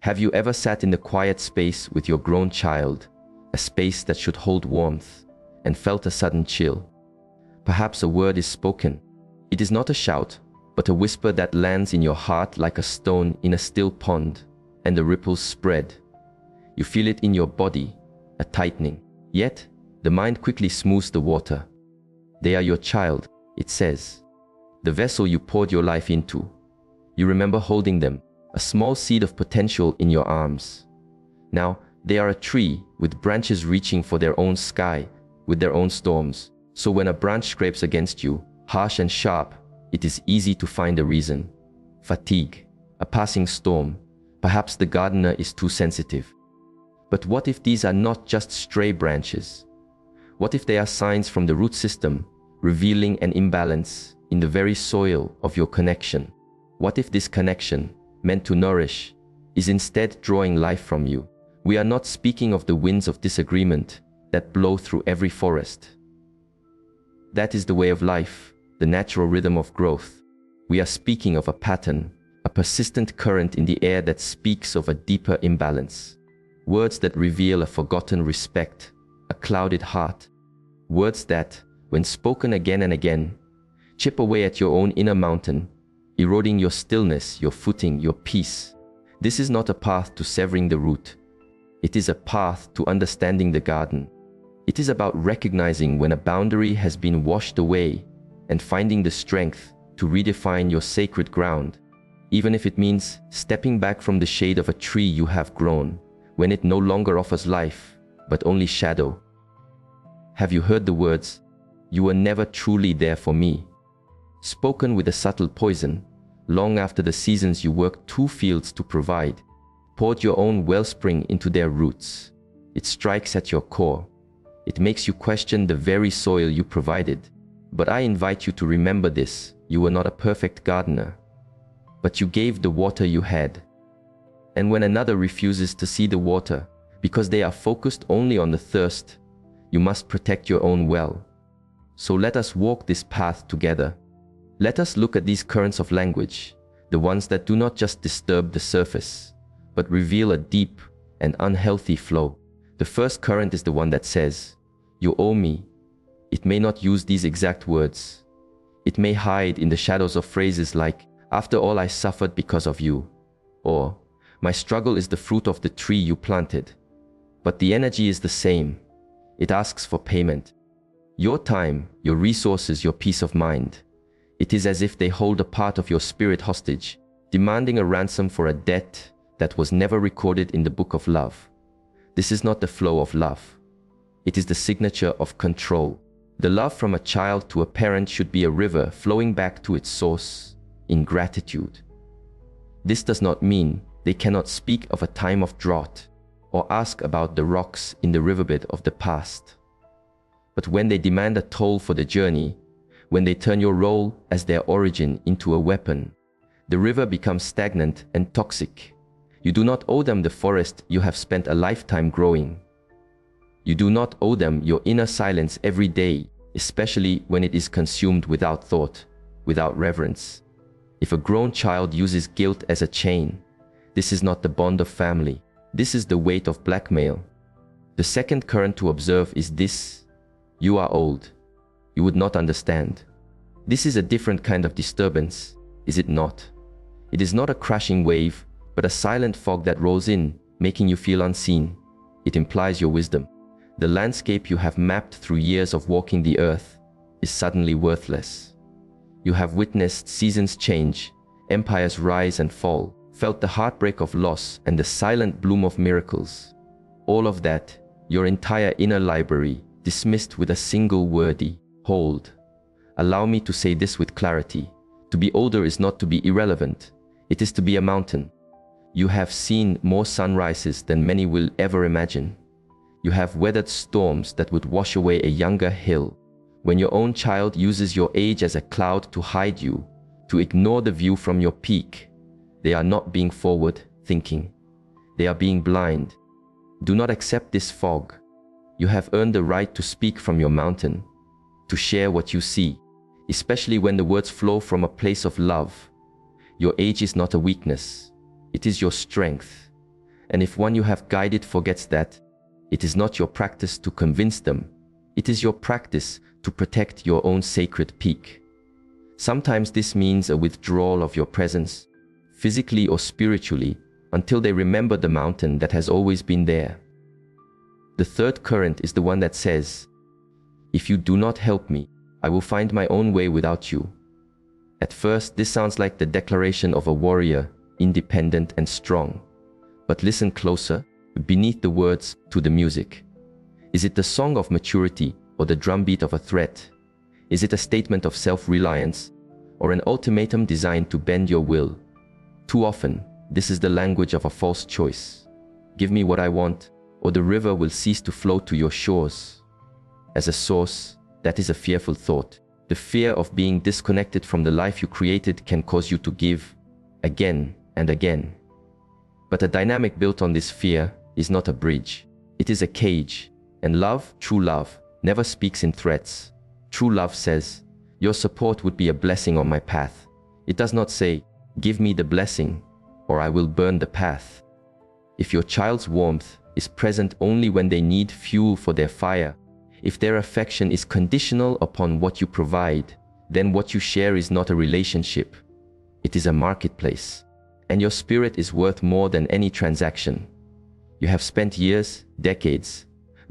Have you ever sat in the quiet space with your grown child, a space that should hold warmth, and felt a sudden chill? Perhaps a word is spoken. It is not a shout, but a whisper that lands in your heart like a stone in a still pond, and the ripples spread. You feel it in your body, a tightening. Yet, the mind quickly smooths the water. They are your child, it says. The vessel you poured your life into. You remember holding them, a small seed of potential in your arms. Now, they are a tree with branches reaching for their own sky, with their own storms. So when a branch scrapes against you, harsh and sharp, it is easy to find a reason. Fatigue, a passing storm. Perhaps the gardener is too sensitive. But what if these are not just stray branches? What if they are signs from the root system, revealing an imbalance in the very soil of your connection? What if this connection, meant to nourish, is instead drawing life from you? We are not speaking of the winds of disagreement that blow through every forest. That is the way of life, the natural rhythm of growth. We are speaking of a pattern, a persistent current in the air that speaks of a deeper imbalance. Words that reveal a forgotten respect, a clouded heart. Words that, when spoken again and again, chip away at your own inner mountain, eroding your stillness, your footing, your peace. This is not a path to severing the root. It is a path to understanding the garden. It is about recognizing when a boundary has been washed away and finding the strength to redefine your sacred ground, even if it means stepping back from the shade of a tree you have grown, when it no longer offers life, but only shadow. Have you heard the words, "You were never truly there for me," spoken with a subtle poison, long after the seasons you worked 2 fields to provide, poured your own wellspring into their roots? It strikes at your core. It makes you question the very soil you provided. But I invite you to remember this: you were not a perfect gardener, but you gave the water you had. And when another refuses to see the water because they are focused only on the thirst, you must protect your own well. So let us walk this path together. Let us look at these currents of language, the ones that do not just disturb the surface, but reveal a deep and unhealthy flow. The first current is the one that says, "You owe me." It may not use these exact words. It may hide in the shadows of phrases like, "After all I suffered because of you," or "My struggle is the fruit of the tree you planted." But the energy is the same. It asks for payment. Your time, your resources, your peace of mind. It is as if they hold a part of your spirit hostage, demanding a ransom for a debt that was never recorded in the book of love. This is not the flow of love. It is the signature of control. The love from a child to a parent should be a river flowing back to its source in gratitude. This does not mean they cannot speak of a time of drought or ask about the rocks in the riverbed of the past. But when they demand a toll for the journey, when they turn your role as their origin into a weapon, the river becomes stagnant and toxic. You do not owe them the forest you have spent a lifetime growing. You do not owe them your inner silence every day, especially when it is consumed without thought, without reverence. If a grown child uses guilt as a chain, this is not the bond of family. This is the weight of blackmail. The second current to observe is this: you are old. You would not understand. This is a different kind of disturbance, is it not? It is not a crashing wave, but a silent fog that rolls in, making you feel unseen. It implies your wisdom. The landscape you have mapped through years of walking the earth is suddenly worthless. You have witnessed seasons change, empires rise and fall, felt the heartbreak of loss and the silent bloom of miracles. All of that, your entire inner library, dismissed with a single wordy, "Hold." Allow me to say this with clarity. To be older is not to be irrelevant. It is to be a mountain. You have seen more sunrises than many will ever imagine. You have weathered storms that would wash away a younger hill. When your own child uses your age as a cloud to hide you, to ignore the view from your peak, they are not being forward-thinking. They are being blind. Do not accept this fog. You have earned the right to speak from your mountain, to share what you see, especially when the words flow from a place of love. Your age is not a weakness. It is your strength. And if one you have guided forgets that, it is not your practice to convince them. It is your practice to protect your own sacred peak. Sometimes this means a withdrawal of your presence, physically or spiritually, until they remember the mountain that has always been there. The third current is the one that says, if you do not help me, I will find my own way without you. At first, this sounds like the declaration of a warrior, independent and strong. But listen closer, beneath the words, to the music. Is it the song of maturity or the drumbeat of a threat? Is it a statement of self-reliance or an ultimatum designed to bend your will? Too often, this is the language of a false choice. Give me what I want, or the river will cease to flow to your shores. As a source, that is a fearful thought. The fear of being disconnected from the life you created can cause you to give again and again. But a dynamic built on this fear is not a bridge. It is a cage. And love, true love, never speaks in threats. True love says, your support would be a blessing on my path. It does not say, give me the blessing, or I will burn the path. If your child's warmth is present only when they need fuel for their fire, if their affection is conditional upon what you provide, then what you share is not a relationship. It is a marketplace. And your spirit is worth more than any transaction. You have spent years, decades,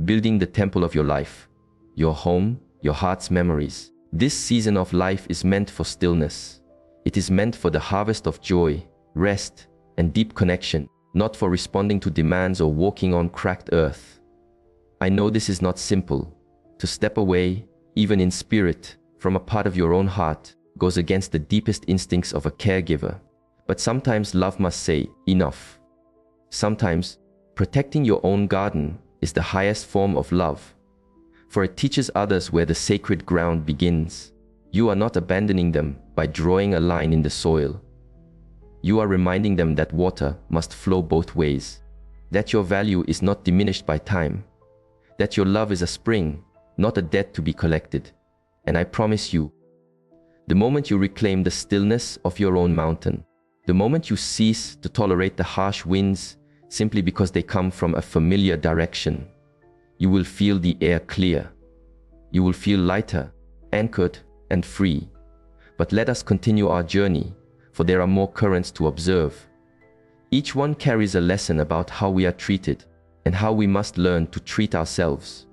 building the temple of your life, your home, your heart's memories. This season of life is meant for stillness. It is meant for the harvest of joy, rest, and deep connection, not for responding to demands or walking on cracked earth. I know this is not simple. To step away, even in spirit, from a part of your own heart goes against the deepest instincts of a caregiver. But sometimes love must say, enough. Sometimes, protecting your own garden is the highest form of love, for it teaches others where the sacred ground begins. You are not abandoning them by drawing a line in the soil. You are reminding them that water must flow both ways, that your value is not diminished by time, that your love is a spring, not a debt to be collected. And I promise you, the moment you reclaim the stillness of your own mountain, the moment you cease to tolerate the harsh winds simply because they come from a familiar direction, you will feel the air clear. You will feel lighter, anchored, and free. But let us continue our journey, for there are more currents to observe. Each one carries a lesson about how we are treated and how we must learn to treat ourselves.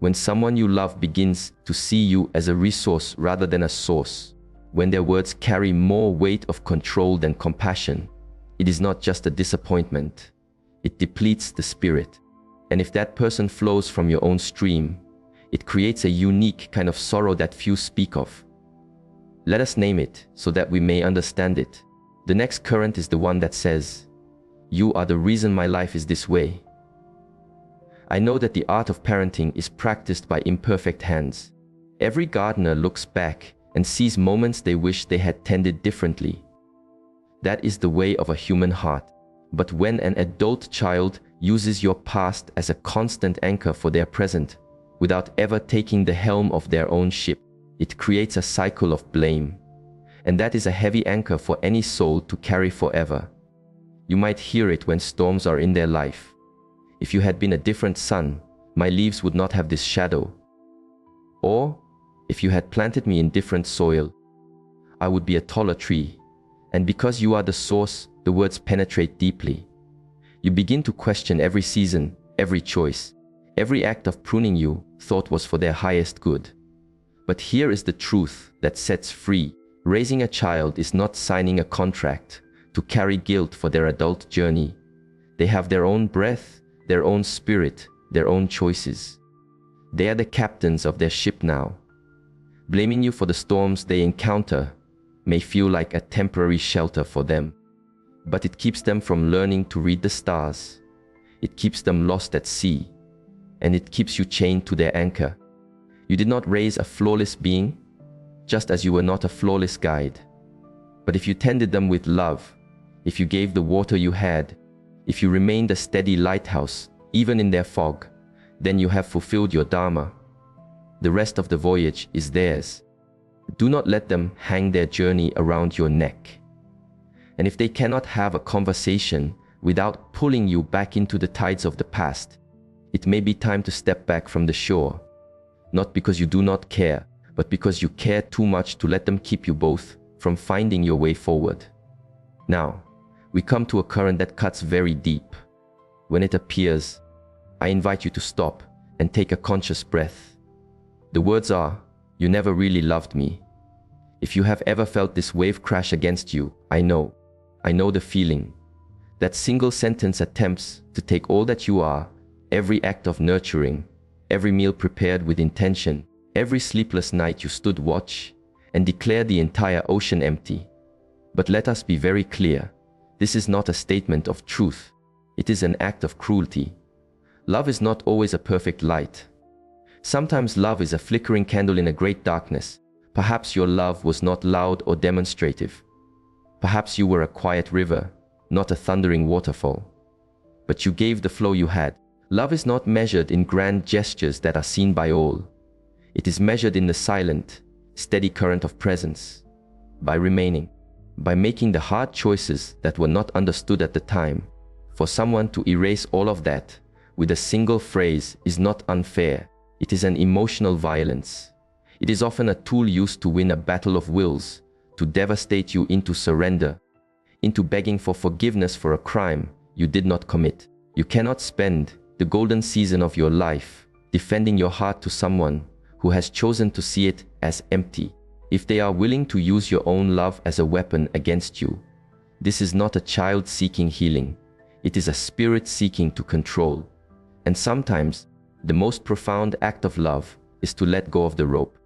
When someone you love begins to see you as a resource rather than a source, when their words carry more weight of control than compassion, it is not just a disappointment. It depletes the spirit. And if that person flows from your own stream, it creates a unique kind of sorrow that few speak of. Let us name it so that we may understand it. The next current is the one that says, you are the reason my life is this way. I know that the art of parenting is practiced by imperfect hands. Every gardener looks back and sees moments they wish they had tended differently. That is the way of a human heart. But when an adult child uses your past as a constant anchor for their present, without ever taking the helm of their own ship, it creates a cycle of blame. And that is a heavy anchor for any soul to carry forever. You might hear it when storms are in their life. If you had been a different sun, my leaves would not have this shadow. Or, if you had planted me in different soil, I would be a taller tree. And because you are the source, the words penetrate deeply. You begin to question every season, every choice, every act of pruning you thought was for their highest good. But here is the truth that sets free. Raising a child is not signing a contract to carry guilt for their adult journey. They have their own breath, their own spirit, their own choices. They are the captains of their ship now. Blaming you for the storms they encounter may feel like a temporary shelter for them, but it keeps them from learning to read the stars. It keeps them lost at sea, and it keeps you chained to their anchor. You did not raise a flawless being, just as you were not a flawless guide. But if you tended them with love, if you gave the water you had, if you remained a steady lighthouse, even in their fog, then you have fulfilled your dharma. The rest of the voyage is theirs. Do not let them hang their journey around your neck. And if they cannot have a conversation without pulling you back into the tides of the past. It may be time to step back from the shore, not because you do not care, but because you care too much to let them keep you both from finding your way forward. Now, we come to a current that cuts very deep. When it appears, I invite you to stop and take a conscious breath. The words are, "You never really loved me." If you have ever felt this wave crash against you, I know the feeling. That single sentence attempts to take all that you are, every act of nurturing, every meal prepared with intention, every sleepless night you stood watch, and declare the entire ocean empty. But let us be very clear, this is not a statement of truth. It is an act of cruelty. Love is not always a perfect light. Sometimes love is a flickering candle in a great darkness. Perhaps your love was not loud or demonstrative. Perhaps you were a quiet river, not a thundering waterfall. But you gave the flow you had. Love is not measured in grand gestures that are seen by all. It is measured in the silent, steady current of presence. By remaining, by making the hard choices that were not understood at the time. For someone to erase all of that with a single phrase is not unfair. It is an emotional violence. It is often a tool used to win a battle of wills, to devastate you into surrender, into begging for forgiveness for a crime you did not commit. You cannot spend the golden season of your life defending your heart to someone who has chosen to see it as empty. If they are willing to use your own love as a weapon against you, this is not a child seeking healing. It is a spirit seeking to control. And sometimes, the most profound act of love is to let go of the rope.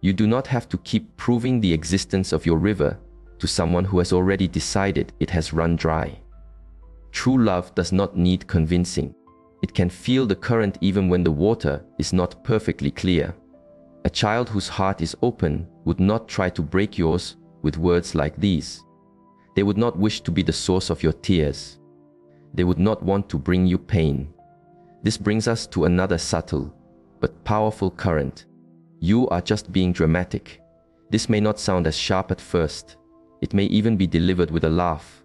You do not have to keep proving the existence of your river to someone who has already decided it has run dry. True love does not need convincing. It can feel the current even when the water is not perfectly clear. A child whose heart is open would not try to break yours with words like these. They would not wish to be the source of your tears. They would not want to bring you pain. This brings us to another subtle but powerful current. You are just being dramatic. This may not sound as sharp at first. It may even be delivered with a laugh.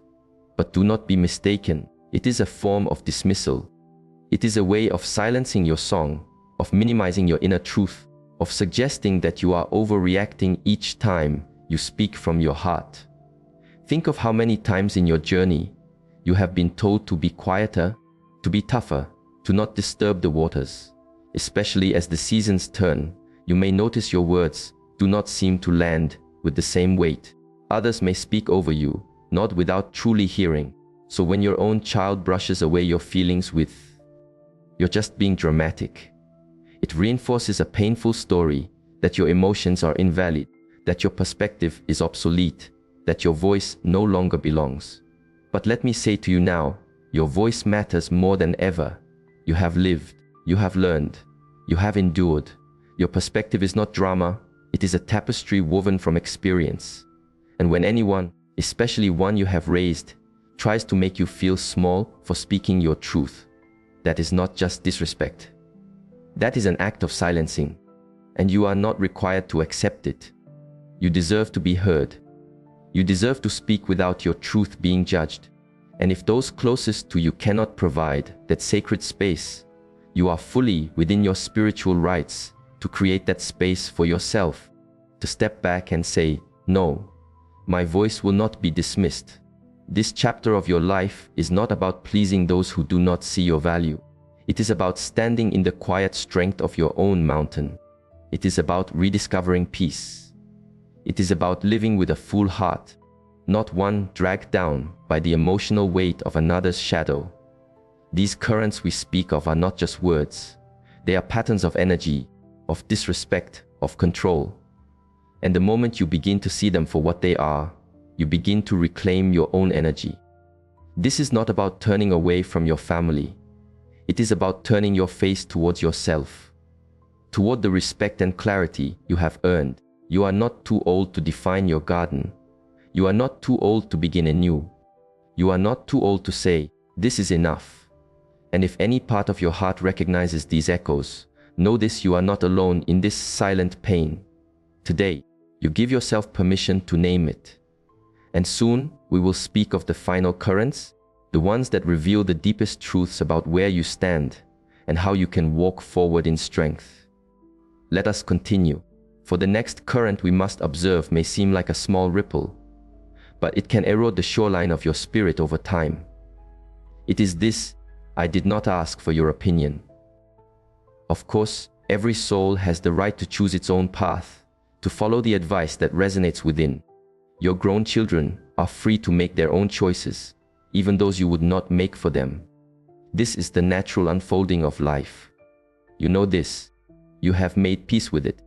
But do not be mistaken. It is a form of dismissal. It is a way of silencing your song, of minimizing your inner truth, of suggesting that you are overreacting each time you speak from your heart. Think of how many times in your journey you have been told to be quieter, to be tougher, to not disturb the waters. Especially as the seasons turn, you may notice your words do not seem to land with the same weight. Others may speak over you, not without truly hearing. So when your own child brushes away your feelings with, "You're just being dramatic," it reinforces a painful story that your emotions are invalid, that your perspective is obsolete, that your voice no longer belongs. But let me say to you now, your voice matters more than ever. You have lived, you have learned, you have endured. Your perspective is not drama, it is a tapestry woven from experience. And when anyone, especially one you have raised, tries to make you feel small for speaking your truth, that is not just disrespect. That is an act of silencing, and you are not required to accept it. You deserve to be heard. You deserve to speak without your truth being judged. And if those closest to you cannot provide that sacred space, you are fully within your spiritual rights to create that space for yourself, to step back and say, "No, my voice will not be dismissed." This chapter of your life is not about pleasing those who do not see your value. It is about standing in the quiet strength of your own mountain. It is about rediscovering peace. It is about living with a full heart, not one dragged down by the emotional weight of another's shadow. These currents we speak of are not just words. They are patterns of energy, of disrespect, of control. And the moment you begin to see them for what they are, you begin to reclaim your own energy. This is not about turning away from your family. It is about turning your face towards yourself, toward the respect and clarity you have earned. You are not too old to define your garden. You are not too old to begin anew. You are not too old to say, "This is enough." And if any part of your heart recognizes these echoes, know this: you are not alone in this silent pain. Today, you give yourself permission to name it. And soon, we will speak of the final currents, the ones that reveal the deepest truths about where you stand and how you can walk forward in strength. Let us continue, for the next current we must observe may seem like a small ripple, but it can erode the shoreline of your spirit over time. It is this: I did not ask for your opinion. Of course, every soul has the right to choose its own path, to follow the advice that resonates within. Your grown children are free to make their own choices, even those you would not make for them. This is the natural unfolding of life. You know this. You have made peace with it.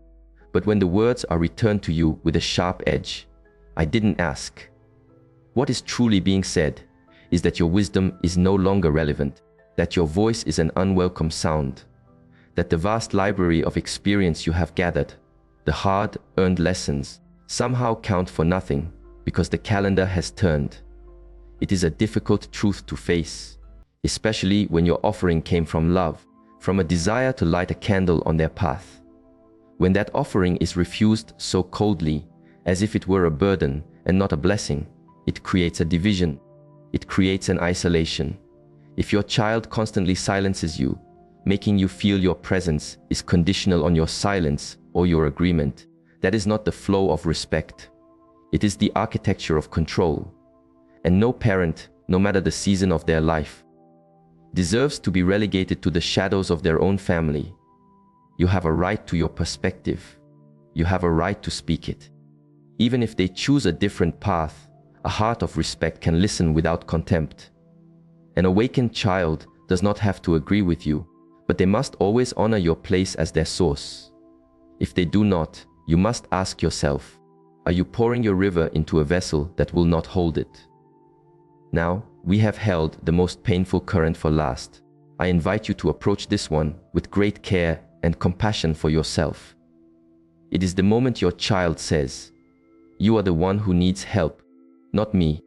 But when the words are returned to you with a sharp edge, I didn't ask. What is truly being said is that your wisdom is no longer relevant, that your voice is an unwelcome sound, that the vast library of experience you have gathered, the hard-earned lessons, somehow count for nothing because the calendar has turned. It is a difficult truth to face, especially when your offering came from love, from a desire to light a candle on their path. When that offering is refused so coldly, as if it were a burden and not a blessing, it creates a division. It creates an isolation. If your child constantly silences you, making you feel your presence is conditional on your silence or your agreement, that is not the flow of respect. It is the architecture of control. And no parent, no matter the season of their life, deserves to be relegated to the shadows of their own family. You have a right to your perspective. You have a right to speak it. Even if they choose a different path, a heart of respect can listen without contempt. An awakened child does not have to agree with you, but they must always honor your place as their source. If they do not, you must ask yourself, are you pouring your river into a vessel that will not hold it? Now, we have held the most painful current for last. I invite you to approach this one with great care and compassion for yourself. It is the moment your child says, "You are the one who needs help, not me."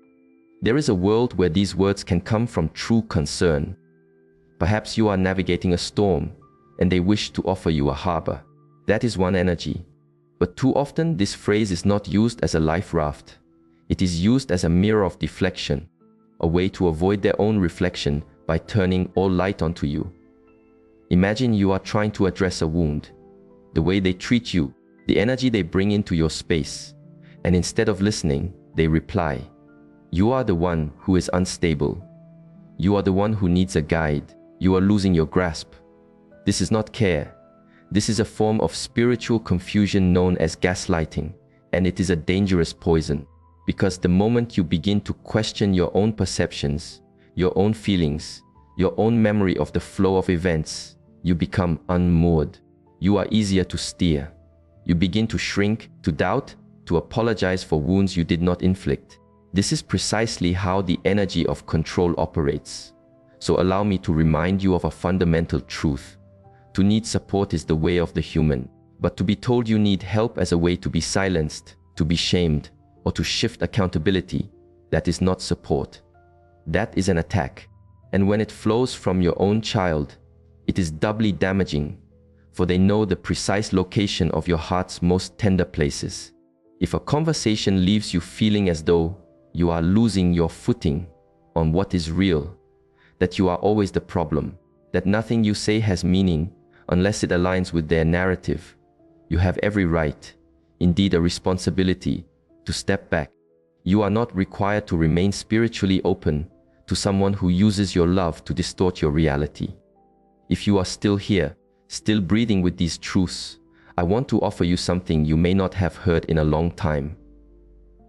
There is a world where these words can come from true concern. Perhaps you are navigating a storm and they wish to offer you a harbor. That is one energy. But too often this phrase is not used as a life raft. It is used as a mirror of deflection, a way to avoid their own reflection by turning all light onto you. Imagine you are trying to address a wound, the way they treat you, the energy they bring into your space, and instead of listening, they reply, "You are the one who is unstable. You are the one who needs a guide. You are losing your grasp." This is not care. This is a form of spiritual confusion known as gaslighting, and it is a dangerous poison, because the moment you begin to question your own perceptions, your own feelings, your own memory of the flow of events, you become unmoored. You are easier to steer. You begin to shrink, to doubt, to apologize for wounds you did not inflict. This is precisely how the energy of control operates. So allow me to remind you of a fundamental truth. To need support is the way of the human, but to be told you need help as a way to be silenced, to be shamed, or to shift accountability, that is not support. That is an attack. And when it flows from your own child, it is doubly damaging, for they know the precise location of your heart's most tender places. If a conversation leaves you feeling as though you are losing your footing on what is real, that you are always the problem, that nothing you say has meaning unless it aligns with their narrative, you have every right, indeed a responsibility, to step back. You are not required to remain spiritually open to someone who uses your love to distort your reality. If you are still here, still breathing with these truths, I want to offer you something you may not have heard in a long time.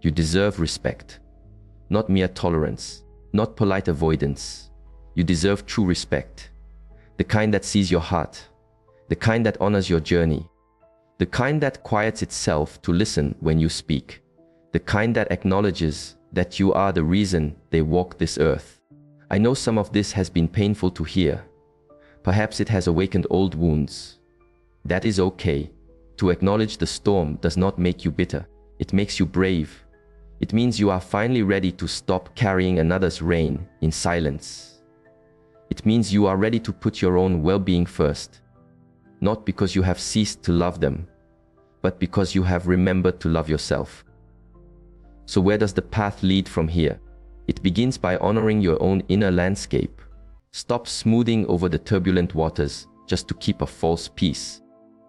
You deserve respect, not mere tolerance, not polite avoidance. You deserve true respect, the kind that sees your heart, the kind that honors your journey, the kind that quiets itself to listen when you speak, the kind that acknowledges that you are the reason they walk this earth. I know some of this has been painful to hear. Perhaps it has awakened old wounds. That is okay. To acknowledge the storm does not make you bitter. It makes you brave. It means you are finally ready to stop carrying another's reign in silence. It means you are ready to put your own well-being first, not because you have ceased to love them, but because you have remembered to love yourself. So where does the path lead from here? It begins by honoring your own inner landscape. Stop smoothing over the turbulent waters just to keep a false peace.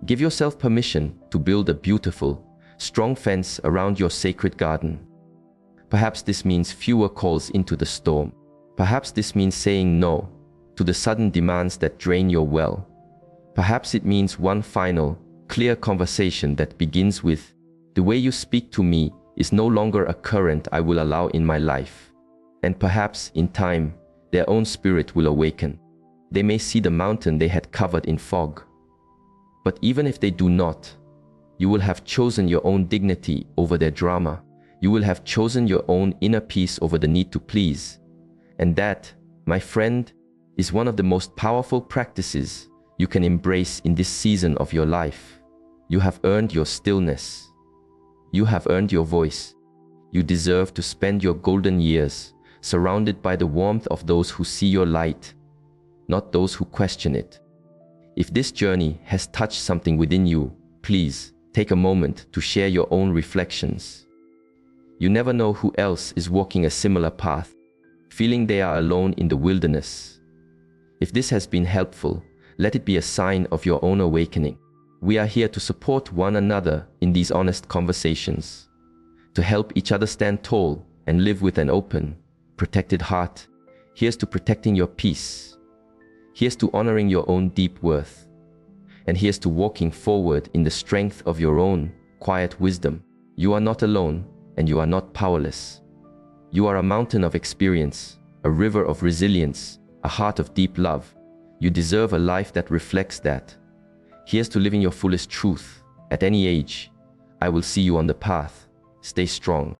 Give yourself permission to build a beautiful, strong fence around your sacred garden. Perhaps this means fewer calls into the storm. Perhaps this means saying no to the sudden demands that drain your well. Perhaps it means one final, clear conversation that begins with, "The way you speak to me is no longer a current I will allow in my life." And perhaps, in time, their own spirit will awaken. They may see the mountain they had covered in fog. But even if they do not, you will have chosen your own dignity over their drama. You will have chosen your own inner peace over the need to please. And that, my friend, is one of the most powerful practices you can embrace in this season of your life. You have earned your stillness. You have earned your voice. You deserve to spend your golden years surrounded by the warmth of those who see your light, not those who question it. If this journey has touched something within you, please take a moment to share your own reflections. You never know who else is walking a similar path, feeling they are alone in the wilderness. If this has been helpful, let it be a sign of your own awakening. We are here to support one another in these honest conversations, to help each other stand tall and live with an open, protected heart. Here's to protecting your peace. Here's to honoring your own deep worth. And here's to walking forward in the strength of your own quiet wisdom. You are not alone, and you are not powerless. You are a mountain of experience, a river of resilience, a heart of deep love. You deserve a life that reflects that. Here's to living your fullest truth. At any age, I will see you on the path. Stay strong.